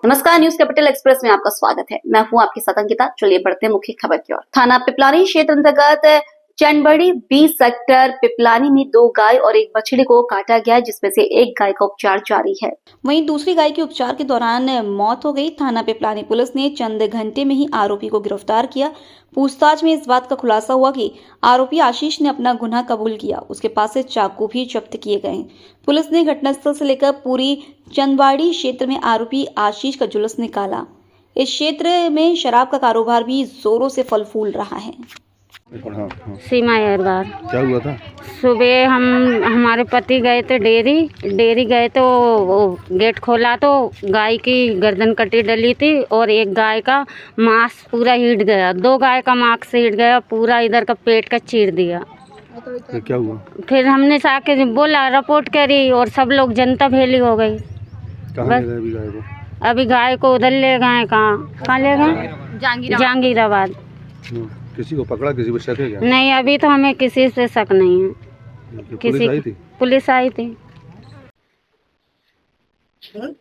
नमस्कार, news capital express में आपका स्वागत है। मैं हूं आपके साथ अंकिता। चलिए बढ़ते हैं मुख्य खबर की ओर। थाना पिपलानी क्षेत्र अंतर्गत चंदबड़ी 20 सेक्टर पिपलानी में 2 गाय और 1 बछड़े को काटा गया, जिसमें से एक गाय का उपचार जारी है। वहीं दूसरी गाय के उपचार के दौरान मौत हो गई। थाना पिपलानी पुलिस ने चंद घंटे में ही आरोपी को गिरफ्तार किया। पूछताछ में इस बात का खुलासा हुआ कि आरोपी आशीष ने अपना गुनाह कबूल किया। उसके पास से चाकू भी जब्त किए गए। पुलिस ने घटनास्थल से लेकर पूरी चंदवाड़ी क्षेत्र में आरोपी आशीष का जुलूस निकाला। इस क्षेत्र में शराब का कारोबार भी जोरों से फल फूल रहा है। सीमा अहरवार। क्या हुआ था? सुबह हमारे पति गए थे डेयरी गए तो वो गेट खोला तो गाय की गर्दन कटी डली थी और एक गाय का मांस पूरा हिट गया। 2 गाय का मांस हिट गया, पूरा इधर का पेट का चीर दिया। तो क्या हुआ? फिर हमने आके बोला, रिपोर्ट करी और सब लोग जनता भेली हो गई। कहाँ ले गए अभी गाय को? अभी गाय को उधर ले गए। कहाँ ले गए? जहांगीराबाद। किसी को पकड़ा? किसी को शक है क्या? नहीं, अभी तो हमें किसी से शक नहीं है। पुलिस आई थी? पुलिस आई थी। सर,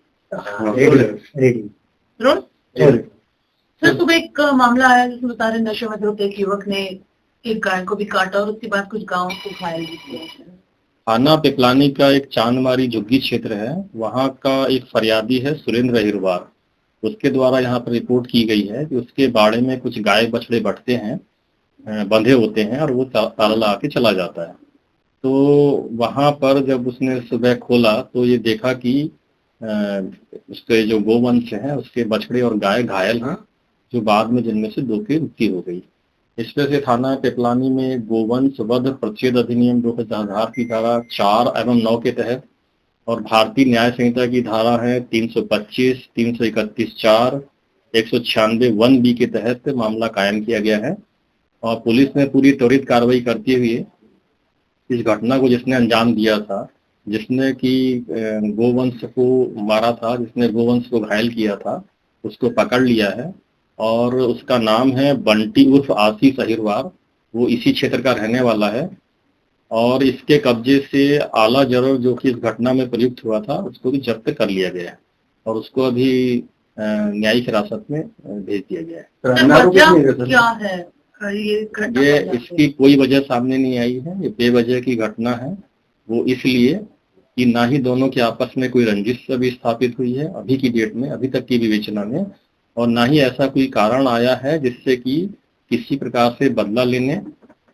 सुबह एक मामला आया जिसमें बता रहे नशे में धुत एक युवक ने एक गाय को भी काटा और उसके बाद कुछ गांवों को घायल भी किया। थाना पिपलानी का एक चांदमारी झुग्गी क्षेत्र है, वहाँ का एक फरियादी है सुरेंद्र अहिरवार। उसके द्वारा यहाँ पर रिपोर्ट की गई है कि उसके बाड़े में कुछ गाय बछड़े बटते हैं, बंधे होते हैं और वो ताला लगा के चला जाता है। तो वहाँ पर जब उसने सुबह खोला तो ये देखा कि उसके जो गोवंश है उसके बछड़े और गाय घायल हैं, जो बाद में जिनमें से 2 की मृत्यु हो गई। इस वजह से थाना पिपलानी में गोवंश वध प्रतिषेध अधिनियम 2000 की धारा 4 एवं 9 के तहत और भारतीय न्याय संहिता की धारा है 325, 331(4), 196 1B के तहत मामला कायम किया गया है। और पुलिस ने पूरी त्वरित कार्रवाई करते हुए इस घटना को जिसने अंजाम दिया था, जिसने कि गोवंश को मारा था, जिसने गोवंश को घायल किया था, उसको पकड़ लिया है और उसका नाम है बंटी उर्फ आशीष अहिरवार। वो इसी क्षेत्र का रहने वाला है और इसके कब्जे से आला जरर जो कि इस घटना में प्रयुक्त हुआ था उसको भी जब्त कर लिया गया है और उसको अभी न्यायिक हिरासत में भेज दिया गया है। क्या है ये इसकी कोई वजह सामने नहीं आई है। ये बेवजह की घटना है। वो इसलिए कि ना ही दोनों के आपस में कोई रंजिश अभी स्थापित हुई है अभी की डेट में, अभी तक की विवेचना में, और ना ही ऐसा कोई कारण आया है जिससे कि किसी प्रकार से बदला लेने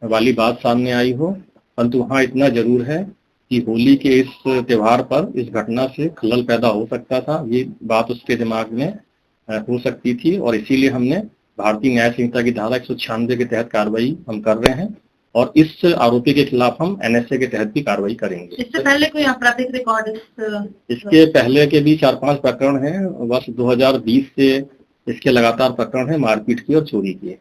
वाली बात सामने आई हो। परंतु हाँ, इतना जरूर है कि होली के इस त्योहार पर इस घटना से खलल पैदा हो सकता था, ये बात उसके दिमाग में हो सकती थी और इसीलिए हमने भारतीय न्याय संहिता की धारा 196 के तहत कार्रवाई हम कर रहे हैं और इस आरोपी के खिलाफ हम NSA के तहत भी कार्रवाई करेंगे। इससे पहले कोई आपराधिक रिकॉर्ड? इसके पहले के भी 4-5 प्रकरण हैं। वर्ष 2020 से इसके लगातार प्रकरण है मारपीट की और चोरी की।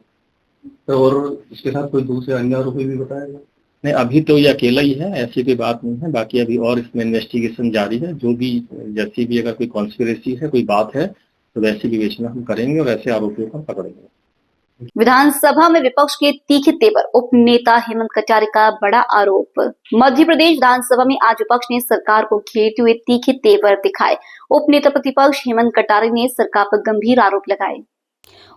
तो और इसके साथ कोई दूसरे अन्य आरोपी भी बताया गया? नहीं, अभी तो ये अकेला ही है, ऐसी कोई बात नहीं है। बाकी अभी और इसमें इन्वेस्टिगेशन जारी है। जो भी जैसी भी अगर कोई कॉन्स्पिरेसी है, कोई बात है, तो वैसी विवेचना हम करेंगे और ऐसे आरोपियों को पकड़ेंगे। विधानसभा में विपक्ष के तीखे तेवर, उप नेता हेमंत कटारे का बड़ा आरोप। मध्य प्रदेश विधानसभा में आज विपक्ष ने सरकार को घेरते हुए तीखे तेवर दिखाए। उप नेता प्रतिपक्ष हेमंत कटारे ने सरकार पर गंभीर आरोप लगाए।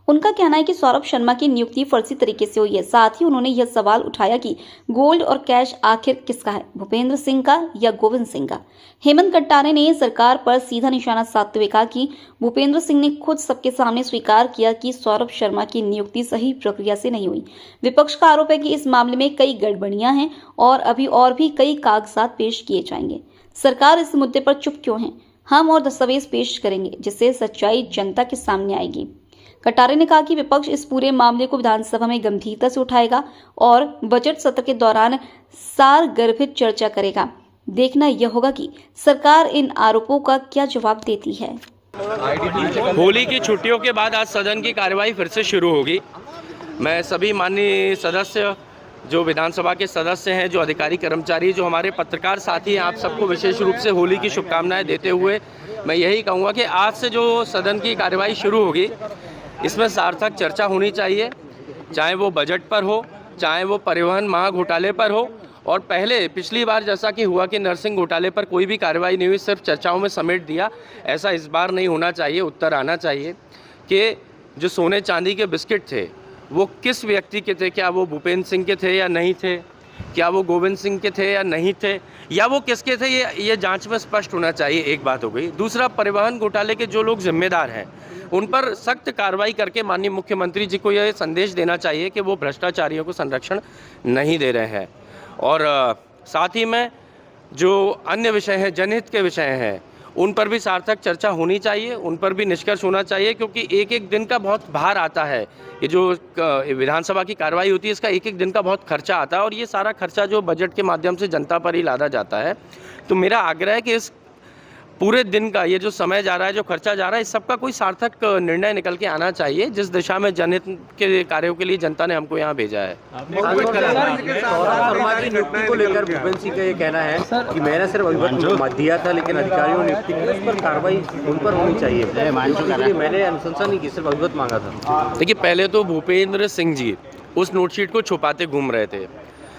उनका कहना है कि सौरभ शर्मा की नियुक्ति फर्जी तरीके से हुई है। साथ ही उन्होंने यह सवाल उठाया कि गोल्ड और कैश आखिर किसका है, भूपेंद्र सिंह का या गोविंद सिंह का। हेमंत कटारे ने सरकार पर सीधा निशाना साधते हुए कहा कि भूपेंद्र सिंह ने खुद सबके सामने स्वीकार किया कि सौरभ शर्मा की नियुक्ति सही प्रक्रिया से नहीं हुई। विपक्ष का आरोप है कि इस मामले में कई गड़बड़ियां हैं और अभी और भी कई कागजात पेश किए जाएंगे। सरकार इस मुद्दे पर चुप क्यों है? हम और दस्तावेज पेश करेंगे जिससे सच्चाई जनता के सामने आएगी। कटारे ने कहा कि विपक्ष इस पूरे मामले को विधानसभा में गंभीरता से उठाएगा और बजट सत्र के दौरान सारगर्भित चर्चा करेगा। देखना यह होगा कि सरकार इन आरोपों का क्या जवाब देती है। होली की छुट्टियों के बाद आज सदन की कार्यवाही फिर से शुरू होगी। मैं सभी माननीय सदस्य, जो विधानसभा के सदस्य हैं, जो अधिकारी कर्मचारी, जो हमारे पत्रकार साथी हैं, आप सबको विशेष रूप से होली की शुभकामनाएं देते हुए मैं यही कहूँगा कि आज से जो सदन की कार्यवाही शुरू होगी इसमें सार्थक चर्चा होनी चाहिए, चाहे वो बजट पर हो, चाहे वो परिवहन महाघोटाले पर हो और पहले पिछली बार जैसा कि हुआ कि नरसिंह घोटाले पर कोई भी कार्रवाई नहीं हुई, सिर्फ चर्चाओं में समेट दिया, ऐसा इस बार नहीं होना चाहिए। उत्तर आना चाहिए कि जो सोने चांदी के बिस्किट थे वो किस व्यक्ति के थे, क्या वो भूपेंद्र सिंह के थे या नहीं थे, क्या वो गोविंद सिंह के थे या नहीं थे, या वो किसके थे, ये जांच में स्पष्ट होना चाहिए। एक बात हो गई। दूसरा, परिवहन घोटाले के जो लोग जिम्मेदार हैं उन पर सख्त कार्रवाई करके माननीय मुख्यमंत्री जी को यह संदेश देना चाहिए कि वो भ्रष्टाचारियों को संरक्षण नहीं दे रहे हैं। और साथ ही में जो अन्य विषय हैं, जनहित के विषय हैं, उन पर भी सार्थक चर्चा होनी चाहिए, उन पर भी निष्कर्ष होना चाहिए, क्योंकि एक एक दिन का बहुत भार आता है। ये जो विधानसभा की कार्रवाई होती है इसका एक एक दिन का बहुत खर्चा आता है, और ये सारा खर्चा जो बजट के माध्यम से जनता पर ही लादा जाता है। तो मेरा आग्रह है कि इस पूरे दिन का ये जो समय जा रहा है, जो खर्चा जा रहा है, इस सबका कोई सार्थक निर्णय निकल के आना चाहिए, जिस दिशा में जनहित के कार्यों के लिए जनता ने हमको यहाँ भेजा है। सौरभ शर्मा की नियुक्ति को लेकर भूपेंद्र सिंह का ये कहना है कि मैंने सिर्फ अभिमत दिया था, लेकिन अधिकारियों ने नियुक्ति की, उस पर कार्रवाई उन पर होनी चाहिए। मैंने अनुशंसा नहीं की, सिर्फ अभिमत मांगा था। देखिए, पहले तो भूपेंद्र सिंह जी उस नोटशीट को छुपाते घूम रहे थे।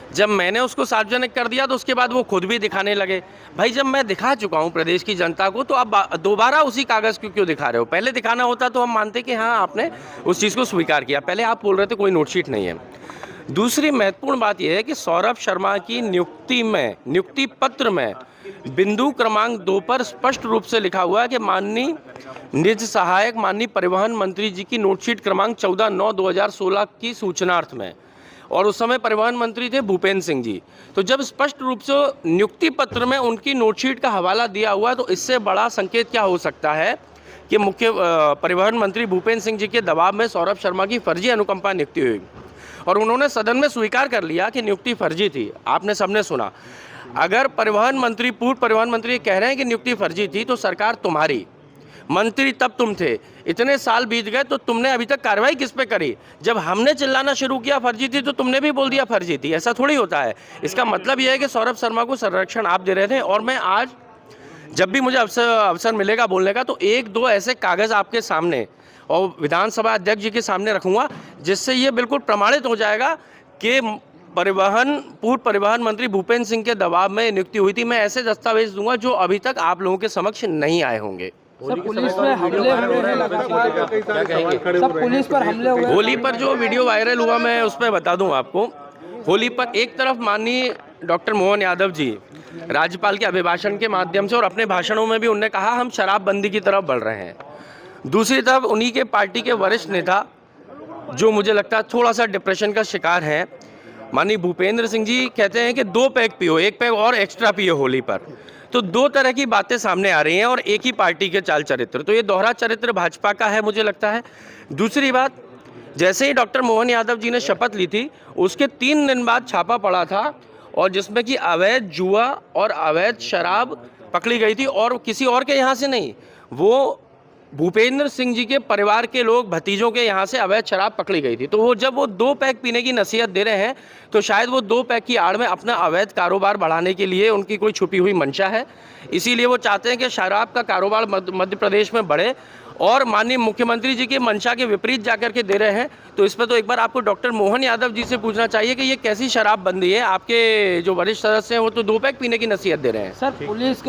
जब मैंने उसको सार्वजनिक कर दिया तो उसके बाद वो खुद भी दिखाने लगे। भाई, जब मैं दिखा चुका हूँ प्रदेश की जनता को, तो आप दोबारा उसी कागज़ क्यों दिखा रहे हो? पहले दिखाना होता तो हम मानते कि हाँ, आपने उस चीज़ को स्वीकार किया। पहले आप बोल रहे थे कोई नोटशीट नहीं है। दूसरी महत्वपूर्ण बात यह है कि सौरभ शर्मा की नियुक्ति पत्र में बिंदु क्रमांक 2 पर स्पष्ट रूप से लिखा हुआ है कि माननीय निज सहायक माननीय परिवहन मंत्री जी की नोटशीट क्रमांक 14/9/2016 की सूचनार्थ में, और उस समय परिवहन मंत्री थे भूपेंद्र सिंह जी। तो जब स्पष्ट रूप से नियुक्ति पत्र में उनकी नोटशीट का हवाला दिया हुआ है, तो इससे बड़ा संकेत क्या हो सकता है कि मुख्य परिवहन मंत्री भूपेंद्र सिंह जी के दबाव में सौरभ शर्मा की फर्जी अनुकंपा नियुक्ति हुई, और उन्होंने सदन में स्वीकार कर लिया कि नियुक्ति फर्जी थी। आपने सबने सुना। अगर पूर्व परिवहन मंत्री कह रहे हैं कि नियुक्ति फर्जी थी, तो सरकार तुम्हारी, मंत्री तब तुम थे, इतने साल बीत गए, तो तुमने अभी तक कार्रवाई किस पे करी? जब हमने चिल्लाना शुरू किया फर्जी थी, तो तुमने भी बोल दिया फर्जी थी। ऐसा थोड़ी होता है। इसका मतलब यह है कि सौरभ शर्मा को संरक्षण आप दे रहे थे, और मैं आज जब भी मुझे अवसर मिलेगा बोलने का, तो 1-2 ऐसे कागज़ आपके सामने और विधानसभा अध्यक्ष जी के सामने रखूँगा, जिससे ये बिल्कुल प्रमाणित हो जाएगा कि पूर्व परिवहन मंत्री भूपेंद्र सिंह के दबाव में नियुक्ति हुई थी। मैं ऐसे दस्तावेज दूंगा जो अभी तक आप लोगों के समक्ष नहीं आए होंगे। सर, पुलिस पर हमले हुए, होली पर जो वीडियो वायरल हुआ, मैं उस पर बता दूं आपको। होली पर एक तरफ माननीय डॉक्टर मोहन यादव जी राज्यपाल के अभिभाषण के माध्यम से और अपने भाषणों में भी उन्होंने कहा हम शराबबंदी की तरफ बढ़ रहे हैं। दूसरी तरफ उन्हीं के पार्टी के वरिष्ठ नेता, जो मुझे लगता है थोड़ा सा डिप्रेशन का शिकार है, माननीय भूपेंद्र सिंह जी कहते हैं कि 2 पैग पियो, 1 पैग और एक्स्ट्रा पियो होली पर। तो 2 तरह की बातें सामने आ रही हैं, और एक ही पार्टी के चाल चरित्र। तो ये दोहरा चरित्र भाजपा का है, मुझे लगता है। दूसरी बात, जैसे ही डॉक्टर मोहन यादव जी ने शपथ ली थी, उसके 3 दिन बाद छापा पड़ा था, और जिसमें कि अवैध जुआ और अवैध शराब पकड़ी गई थी, और किसी और के यहाँ से नहीं, वो भूपेंद्र सिंह जी के परिवार के लोग, भतीजों के यहाँ से अवैध शराब पकड़ी गई थी। तो वो जब वो 2 पैक पीने की नसीहत दे रहे हैं, तो शायद वो 2 पैक की आड़ में अपना अवैध कारोबार बढ़ाने के लिए उनकी कोई छुपी हुई मंशा है। इसीलिए वो चाहते हैं कि शराब का कारोबार मध्य प्रदेश में बढ़े, और माननीय मुख्यमंत्री जी की मंशा के विपरीत जाकर के दे रहे हैं। तो इस पर तो एक बार आपको डॉक्टर मोहन यादव जी से पूछना चाहिए कि ये कैसी शराबबंदी है? आपके जो वरिष्ठ सदस्य हैं वो तो 2 पैक पीने की नसीहत दे रहे हैं। Sir, police